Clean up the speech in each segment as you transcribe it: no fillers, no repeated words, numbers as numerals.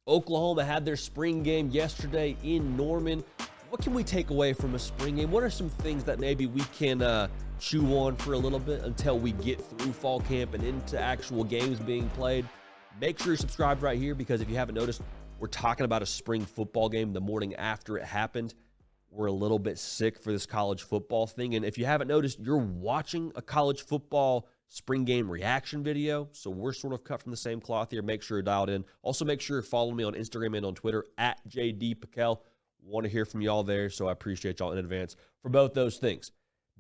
Oklahoma had their spring game yesterday in Norman. What can we take away from a spring game? What are some things that maybe we can chew on for a little bit until we get through fall camp and into actual games being played? Make sure you're subscribed right here, because if you haven't noticed, we're talking about a spring football game the morning after it happened. We're a little bit sick for this college football thing. And if you haven't noticed, you're watching a college football spring game reaction video. So we're sort of cut from the same cloth here. Make sure you're dialed in. Also, make sure you're following me on Instagram and on Twitter at JDPikel. Want to hear from y'all there, so I appreciate y'all in advance for both those things.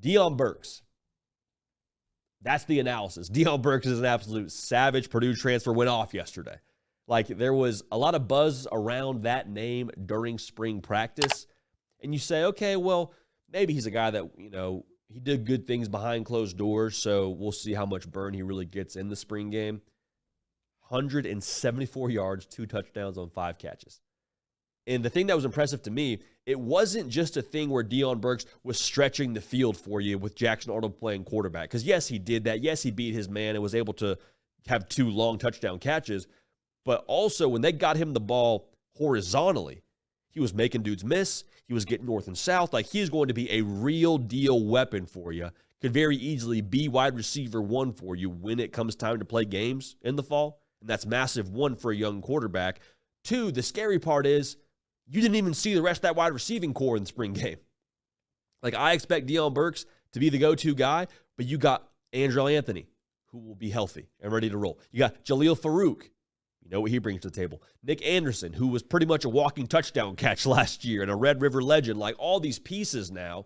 Deion Burks. That's the analysis. Deion Burks is an absolute savage. Purdue transfer went off yesterday. Like, there was a lot of buzz around that name during spring practice. And you say, okay, well, maybe he's a guy that, he did good things behind closed doors, so we'll see how much burn he really gets in the spring game. 174 yards, 2 touchdowns on 5 catches. And the thing that was impressive to me, it wasn't just a thing where Deion Burks was stretching the field for you with Jackson Arnold playing quarterback. Because, yes, he did that. Yes, he beat his man and was able to have 2 long touchdown catches. But also, when they got him the ball horizontally, he was making dudes miss. He was getting north and south. Like, he is going to be a real deal weapon for you. Could very easily be wide receiver 1 for you when it comes time to play games in the fall. And that's massive, 1, for a young quarterback. 2, the scary part is you didn't even see the rest of that wide receiving core in the spring game. Like, I expect Deion Burks to be the go-to guy, but you got Andrel Anthony, who will be healthy and ready to roll. You got Jaleel Farouk. You know what he brings to the table. Nick Anderson, who was pretty much a walking touchdown catch last year and a Red River legend. Like, all these pieces now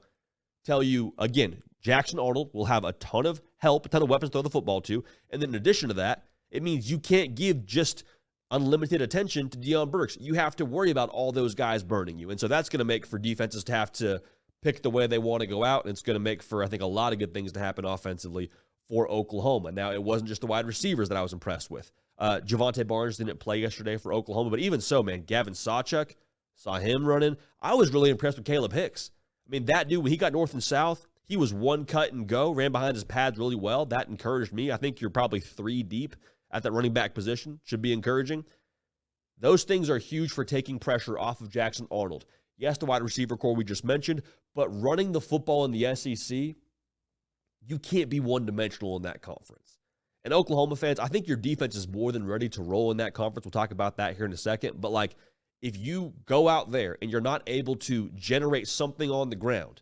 tell you, again, Jackson Arnold will have a ton of help, a ton of weapons to throw the football to. And then in addition to that, it means you can't give just unlimited attention to Deion Burks. You have to worry about all those guys burning you. And so that's going to make for defenses to have to pick the way they want to go out. And it's going to make for, I think, a lot of good things to happen offensively for Oklahoma. Now, it wasn't just the wide receivers that I was impressed with. Javonte Barnes didn't play yesterday for Oklahoma, but even so, man, Gavin Sawchuk, saw him running. I was really impressed with Caleb Hicks. I mean, that dude, when he got north and south, he was one cut and go, ran behind his pads really well. That encouraged me. I think you're probably 3 deep at that running back position. Should be encouraging. Those things are huge for taking pressure off of Jackson Arnold. Yes, the wide receiver core we just mentioned, but running the football in the SEC, you can't be one-dimensional in that conference. And Oklahoma fans, I think your defense is more than ready to roll in that conference. We'll talk about that here in a second. But, like, if you go out there and you're not able to generate something on the ground,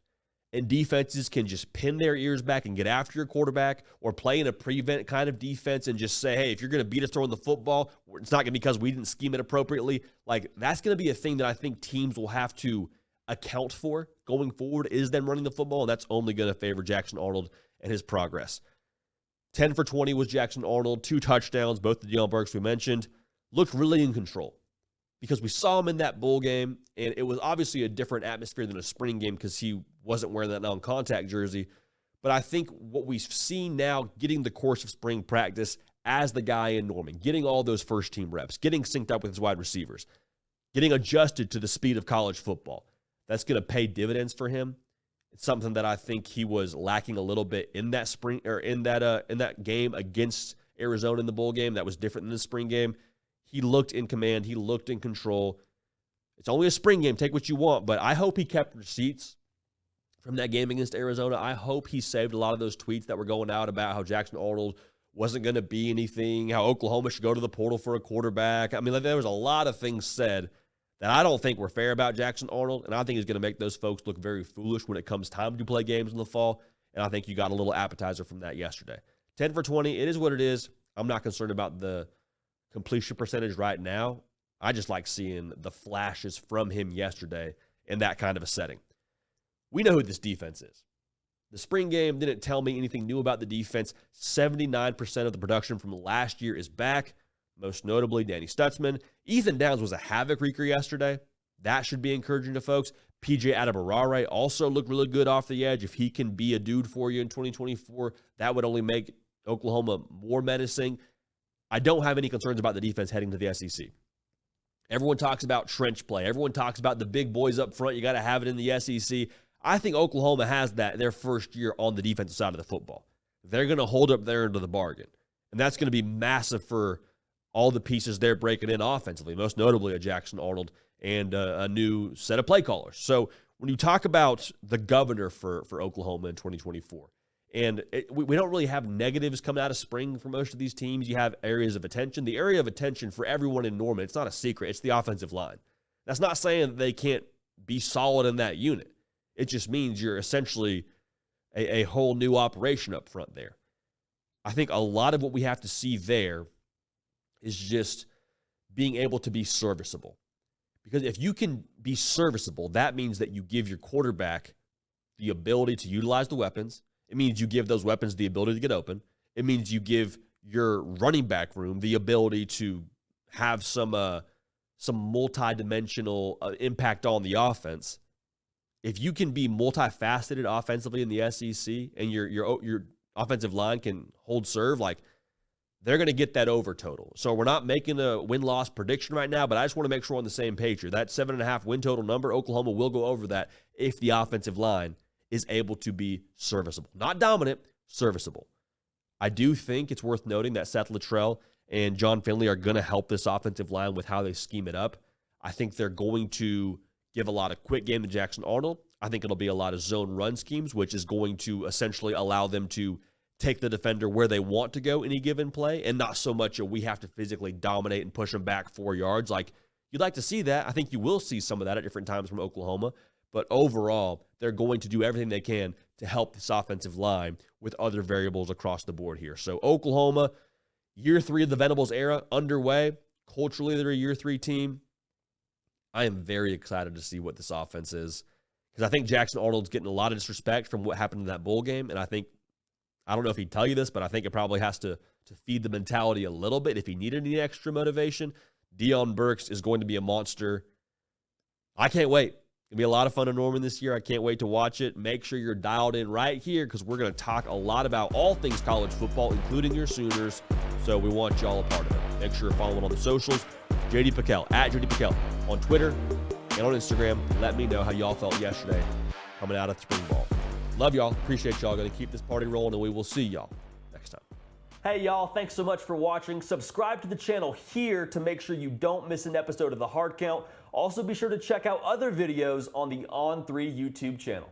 and defenses can just pin their ears back and get after your quarterback, or play in a prevent kind of defense and just say, hey, if you're going to beat us throwing the football, it's not going to be because we didn't scheme it appropriately. Like, that's going to be a thing that I think teams will have to account for going forward, is them running the football, and that's only going to favor Jackson Arnold and his progress. 10 for 20 was Jackson Arnold, 2 touchdowns, both the Deion Burks we mentioned. Looked really in control because we saw him in that bowl game, and it was obviously a different atmosphere than a spring game because he wasn't wearing that non-contact jersey. But I think what we've seen now, getting the course of spring practice as the guy in Norman, getting all those first-team reps, getting synced up with his wide receivers, getting adjusted to the speed of college football, that's going to pay dividends for him. It's something that I think he was lacking a little bit in that spring, or in that game against Arizona in the bowl game. That was different than the spring game. He looked in command. He looked in control. It's only a spring game. Take what you want, but I hope he kept receipts from that game against Arizona. I hope he saved a lot of those tweets that were going out about how Jackson Arnold wasn't going to be anything, how Oklahoma should go to the portal for a quarterback. I mean, like, there was a lot of things said that I don't think were fair about Jackson Arnold, and I think he's going to make those folks look very foolish when it comes time to play games in the fall, and I think you got a little appetizer from that yesterday. 10 for 20, it is what it is. I'm not concerned about the completion percentage right now. I just like seeing the flashes from him yesterday in that kind of a setting. We know who this defense is. The spring game didn't tell me anything new about the defense. 79% of the production from last year is back. Most notably, Danny Stutzman. Ethan Downs was a havoc wreaker yesterday. That should be encouraging to folks. PJ Adebawore also looked really good off the edge. If he can be a dude for you in 2024, that would only make Oklahoma more menacing. I don't have any concerns about the defense heading to the SEC. Everyone talks about trench play. Everyone talks about the big boys up front. You got to have it in the SEC. I think Oklahoma has that their first year on the defensive side of the football. They're going to hold up their end of the bargain. And that's going to be massive for all the pieces they're breaking in offensively, most notably a Jackson Arnold and a new set of play callers. So when you talk about the governor for Oklahoma in 2024, and we don't really have negatives coming out of spring for most of these teams. You have areas of attention. The area of attention for everyone in Norman, it's not a secret, it's the offensive line. That's not saying that they can't be solid in that unit. It just means you're essentially a whole new operation up front there. I think a lot of what we have to see there is just being able to be serviceable. Because if you can be serviceable, that means that you give your quarterback the ability to utilize the weapons. It means you give those weapons the ability to get open. It means you give your running back room the ability to have some multi-dimensional impact on the offense. If you can be multifaceted offensively in the SEC and your offensive line can hold serve, like, they're going to get that over total. So we're not making a win-loss prediction right now, but I just want to make sure we're on the same page here. That 7.5 win total number, Oklahoma will go over that if the offensive line is able to be serviceable. Not dominant, serviceable. I do think it's worth noting that Seth Luttrell and John Finley are going to help this offensive line with how they scheme it up. I think they're going to give a lot of quick game to Jackson Arnold. I think it'll be a lot of zone run schemes, which is going to essentially allow them to take the defender where they want to go any given play, and not so much we have to physically dominate and push them back 4 yards. Like, you'd like to see that. I think you will see some of that at different times from Oklahoma. But overall, they're going to do everything they can to help this offensive line with other variables across the board here. So Oklahoma, year 3 of the Venables era underway. Culturally, they're a year 3 team. I am very excited to see what this offense is, because I think Jackson Arnold's getting a lot of disrespect from what happened in that bowl game. And I don't know if he'd tell you this, but I think it probably has to feed the mentality a little bit if he needed any extra motivation. Deion Burks is going to be a monster. I can't wait. It's going to be a lot of fun in Norman this year. I can't wait to watch it. Make sure you're dialed in right here, because we're going to talk a lot about all things college football, including your Sooners. So we want y'all a part of it. Make sure you're following on the socials. JD Pickell, at JD Pickell, on Twitter and on Instagram. Let me know how y'all felt yesterday coming out of spring ball. Love y'all. Appreciate y'all. Going to keep this party rolling, and we will see y'all next time. Hey, y'all. Thanks so much for watching. Subscribe to the channel here to make sure you don't miss an episode of The Hard Count. Also, be sure to check out other videos on the On3 YouTube channel.